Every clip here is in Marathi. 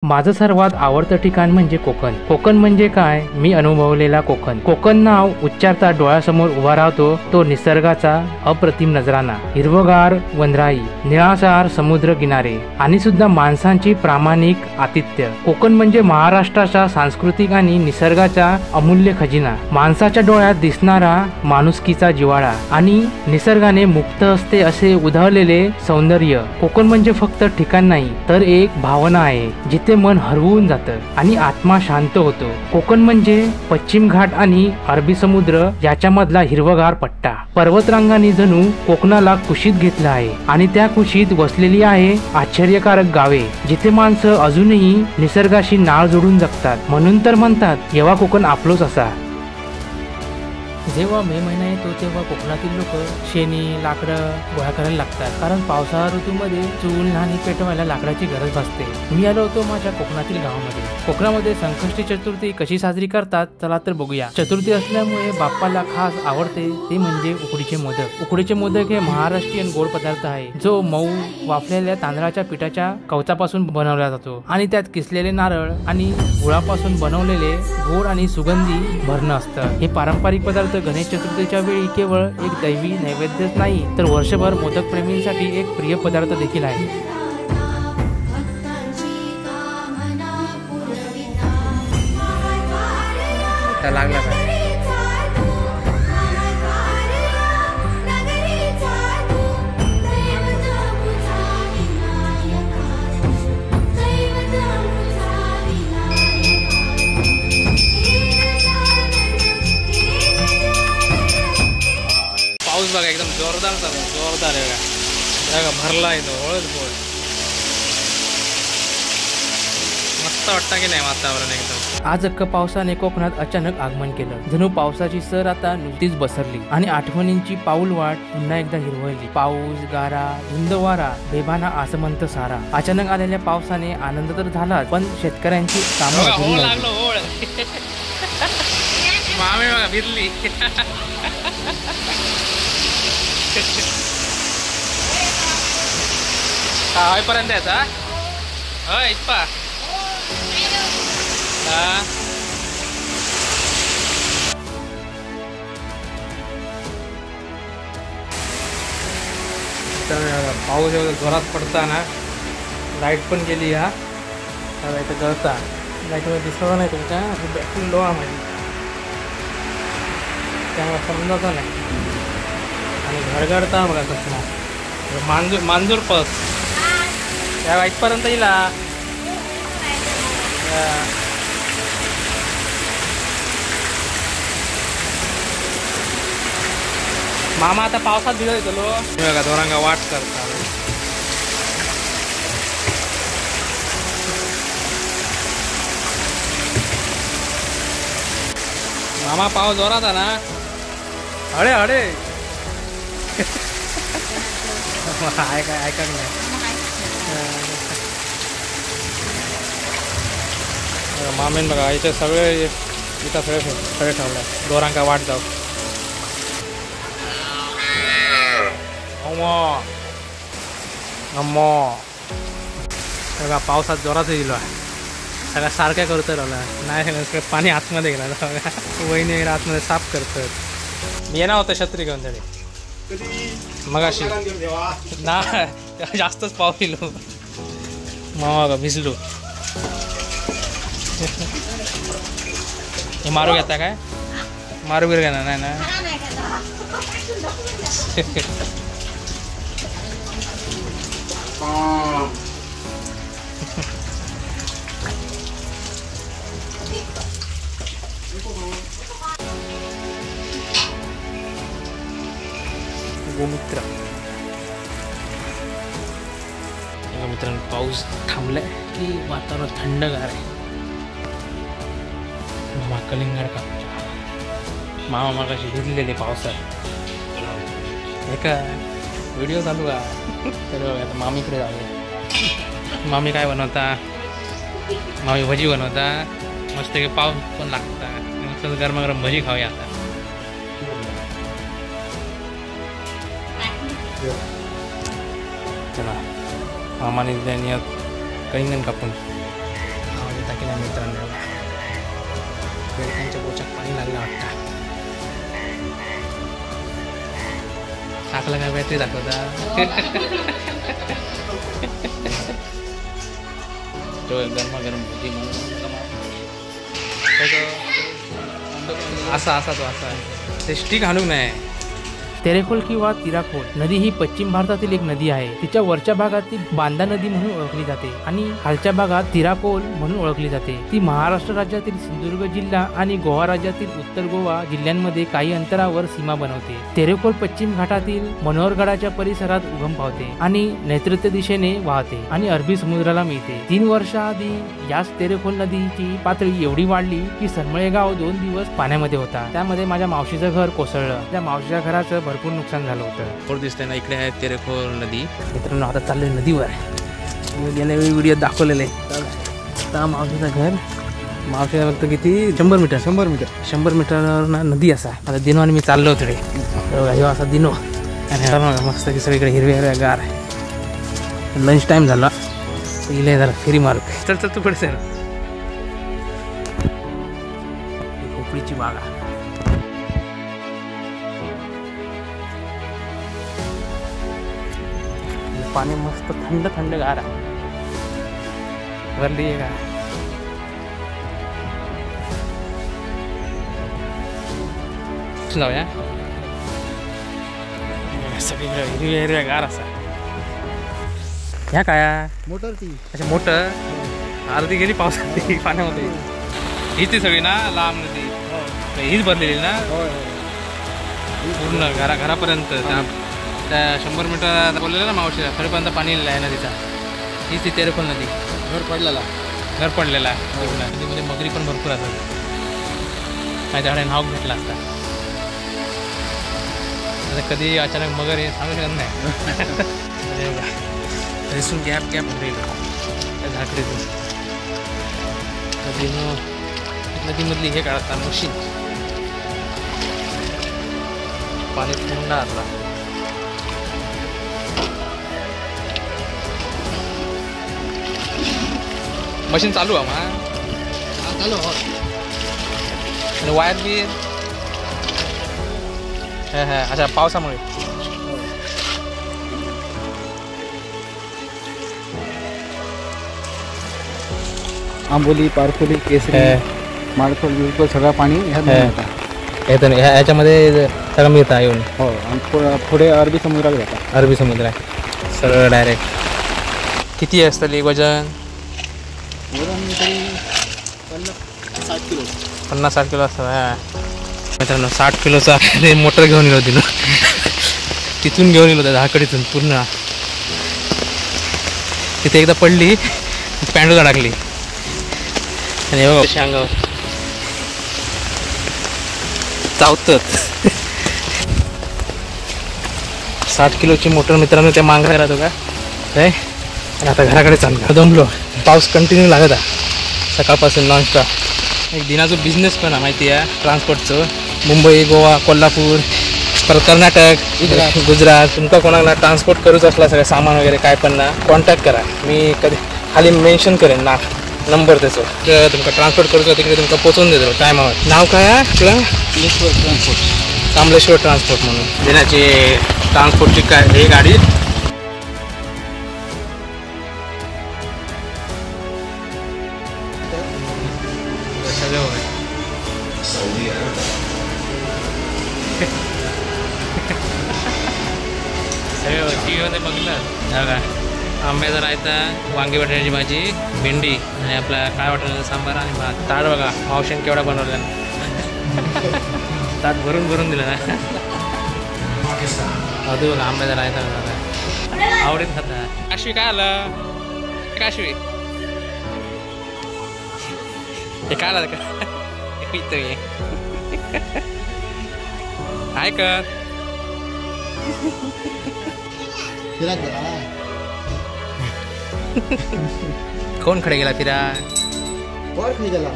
माझं सर्वात आवडतं ठिकाण म्हणजे कोकण. कोकण म्हणजे काय? मी अनुभवलेला कोकण. कोकण नाव उच्चारता डोळ्यासमोर उभा राहतो तो निसर्गाचा अप्रतिम नजराना. हिरवगार वनराई, निळाशार समुद्र किनारे आणि सुद्धा माणसांची प्रामाणिक आतिथ्य. कोकण म्हणजे महाराष्ट्राचा सांस्कृतिक आणि निसर्गाचा अमूल्य खजिना. माणसाच्या डोळ्यात दिसणारा माणुसकीचा जिव्हाळा आणि निसर्गाने मुक्त असते असे उधळलेले सौंदर्य. कोकण म्हणजे फक्त ठिकाण नाही तर एक भावना आहे जिथे मन हरवून जातं आणि आत्मा शांत होतो. कोकण म्हणजे पश्चिम घाट आणि अरबी समुद्र याच्यामधला हिरवगार पट्टा. पर्वतरांगांनी जणू कोकणाला कुशीत घेतलं आहे आणि त्या कुशीत वसलेली आहे आश्चर्यकारक गावे जिथे माणसं अजूनही निसर्गाशी नाळ जोडून जगतात. म्हणून तर म्हणतात येव्हा कोकण आपलोच असा. जेव्हा मे महिना येतो तेव्हा कोकणातील लोक शेणी लाकडं गोळा करायला लागतात, कारण पावसाळा ऋतूमध्ये चूल आणि पेटवायला लाकडाची गरज भासते. मी आलो होतो माझ्या कोकणातील गावामध्ये. कोकणामध्ये संकष्टी चतुर्थी कशी साजरी करतात चला तर बघूया. चतुर्थी असल्यामुळे बाप्पाला खास आवडते ते म्हणजे उकडीचे मोदक. उकडीचे मोदक हे महाराष्ट्रीयन गोड पदार्थ आहे जो मऊ वाफलेल्या तांदळाच्या पिठाच्या कवचापासून बनवला जातो आणि त्यात किसलेले नारळ आणि गुळापासून बनवलेले गोड आणि सुगंधी भरणं असतं. हे पारंपरिक पदार्थ गणेश चतुर्थीच्या वेळी केवळ एक दैवी नैवेद्यच नाही तर वर्षभर मोदक प्रेमींसाठी एक प्रिय पदार्थ देखील आहे. लागला का? पाऊस बघा एकदम जोरदार चालू, जोरदार आहे बघा, भरला आहे तो हळद बोळ. मस्त वाटतं की नाही वातावरण एकदम. आज अख्खा पावसाने कोकणात अचानक आगमन केलं. जणू पावसाची सर आता नुकतीच बसरली आणि आठवणींची पाऊल वाट पुन्हा एकदा हिरवळली. पाऊस गारा धुंद वारा बेभाना आसमंत सारा. अचानक आलेल्या पावसाने आनंद तर झालाच पण शेतकऱ्यांची कामं मामे बघा भिजली. पर्यंत याचा इप्पा पाऊस एवढा जोरात पडता ना लाईट पण गेली. हा इथं गळता लाईटमध्ये दिसला नाही तुमच्या बॅटरी लो आहे माझी त्यामुळे समजायचं नाही आणि घरघडता बघा कसं मांजूर पस त्या इथपर्यंत येईल. मामा आता पावसात भिजत येतो बघा दोरांगा वाट करता. मामा पाऊस जोरात ना अडे अडे ऐका नाही. मामेन बघा इथे सगळे इथं सगळे ठेवलं दोरांका वाट जाऊ. बघा पावसात जोरात दिलो सगळ्या सारख्या करतो राहिला नाही सगळं पाणी आतमध्ये गेला बघा. वहिनी आतमध्ये साफ करतात. मी येणार होतं छत्री घेऊन तरी मगाशी ना जास्तच पाऊस गेलो मामा बघा भिजलो. हे मारू घेता काय मारू गिर घेणार नाही ना. गोमित्र मित्रांनो पाऊस थांबलाय की वातावरण थंडगार आहे. मामा कलिंगड का मामा मागाशी भिजलेले पावसात एका व्हिडिओ चालू का तर आता मामीकडे जाऊया. मामी काय बनवता? मामी भजी बनवता मस्त की पाऊस पण लागता मस्त गरमागरम भजी खाऊया आता. चला मामाने कलिंगण कापून मित्रांनो. त्यांच्या बोचात पाणी लागलं वाटतं. टाकला काय बॅटरी दाखवता. गरमागरम भजी असा असा तो असा ते स्टिक आणून नाही. तेरेखोल किंवा तिराखोल नदी ही पश्चिम भारतातील एक नदी आहे. तिच्या वरच्या भागात ती बांदा नदी म्हणून ओळखली जाते आणि खालच्या भागात तिराखोल म्हणून ओळखली जाते. ती महाराष्ट्र राज्यातील सिंधुदुर्ग जिल्हा आणि गोवा राज्यातील उत्तर गोवा जिल्ह्यांमध्ये काही अंतरावर सीमा बनवते. तेरेखोल पश्चिम घाटातील मनोहरगडाच्या परिसरात उगम पावते आणि नैऋत्य दिशेने वाहते आणि अरबी समुद्राला मिळते. 3 वर्षाआधी याच तेरेखोल नदीची पातळी एवढी वाढली की सरमळे गाव 2 दिवस पाण्यामध्ये होता. त्यामध्ये माझ्या मावशीचं घर कोसळलं. त्या मावशीच्या घराचं भरपूर नुकसान झालं होतं. थोड दिसतंय ना इकडे आहे तेरेखोल नदी. मित्रांनो आता चाललोय नदीवर. मी गेल्या वेळी व्हिडिओ दाखवलेले. आता मावशीचं घर मावशीला फक्त किती 100 मीटरवर ना नदी असा. आता दिनो आणि मी चाललो होतो रे असा दिनो आणि मस्त की सगळीकडे हिरव्या गार. लंच टाइम झाला. इले जरा फेरी मारू. चल चल तू पुढे सर. खोपडीची बागा. पाणी मस्त थंड थंड गार आहे. वरली का जाऊया. सगळीकडे हिरव्या गार असा. ह्या काय मोटर ती अच्छा मोटर अर्धी गेली पावसात पाण्यामध्ये. हीच ती सगळी ना लांब नदी हीच भरलेली ना पूर्ण घरापर्यंत. त्या 100 मीटर बोललेलं ना मावशीला खरेपर्यंत पाणी आहे नदीचा. हीच ती तेरेखोल नदी. घर पडलेला नदीमध्ये मगरी पण भरपूर असतात. माझ्याकडे नाव घेतला असता. आता कधी अचानक मगर हे सांगू शकत नाही. रेसून गॅप राहिलं त्या झाकरीतून. नदीमधली हे काढतात मशीन. पाणी थंड आता. मशीन चालू आहे मग चालू आणि वायर बी अच्छा पावसामुळे. आंबोली पारखोली केसरी माळखोल बिलखोल सगळं पाणी येतं. ह्याच्यामध्ये सगळं मिळतं येऊन. हो आणि पुढे अरबी समुद्रात जातात. अरबी समुद्र आहे सगळं डायरेक्ट. किती असतं वजन? 50-60 किलो असतं. मित्रांनो 60 किलोचा मोटर घेऊन गेलो तिनं. तिथून घेऊन गेलो त्या झाकडीतून पूर्ण. तिथे एकदा पडली पॅन्डला टाकली आणि अंगावर चावतात. 60 किलोची मोटर मित्रांनो त्या मांगरा राहतो का काय. आणि आता घराकडे चाललो. दमलो. पाऊस कंटिन्यू लागत आहे सकाळपासून नॉनस्टॉप. एक दिनाचा बिझनेस पण आहे माहिती आहे ट्रान्सपोर्टचं. मुंबई गोवा कोल्हापूर परत कर्नाटक गुजरात. तुमका कोणाला ट्रान्सपोर्ट करूच असला सगळं सामान वगैरे काय पण ना कॉन्टॅक्ट करा. मी कधी खाली मेन्शन करेन ना नंबर त्याचं. तर तुमका ट्रान्सपोर्ट करूचं तिकडे तुमका पोचवून देतो टायमावर. नाव काय आहे तुला? कांबलेश्वर ट्रान्सपोर्ट म्हणून. देण्याची ट्रान्सपोर्टची काय हे गाडी टीव्हीमध्ये बघलं का. आंब्याचा रायता, वांगी बटाट्याची भाजी, भेंडी आणि आपला काळ्या वाटाण्याचा सांबार आणि भात. ताट बघा मावशीने केवढा बनवला. ताट भरून भरून दिलं ना. अजून बघा आंब्याचा रायता बघा आवडीत खाता. काशवी काय आलं? काशवी हे काय आलं का इथं काय कर. कोण खडे गेला फिरा? पार्क नाही गेला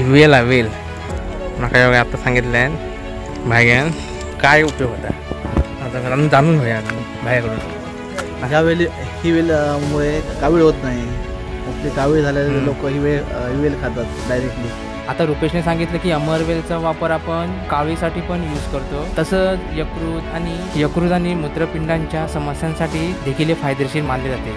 ही वेल आहे वेल. माका एवढं आता सांगितलं आहे भाग्यान काय उपयोग होता आता घरानं जाणून घेऊया भाग्याकडून. ह्या वेळी ही वेलमुळे कावीळ होत नाही. आपली कावीळ झालेले लोक ही वेल खातात डायरेक्टली. आता रुपेशने सांगितलं की अमरवेलचा वापर आपण कावीसाठी पण यूज करतो. तसंच यकृत आणि मूत्रपिंडांच्या समस्यांसाठी देखील फायदेशीर मानले जाते.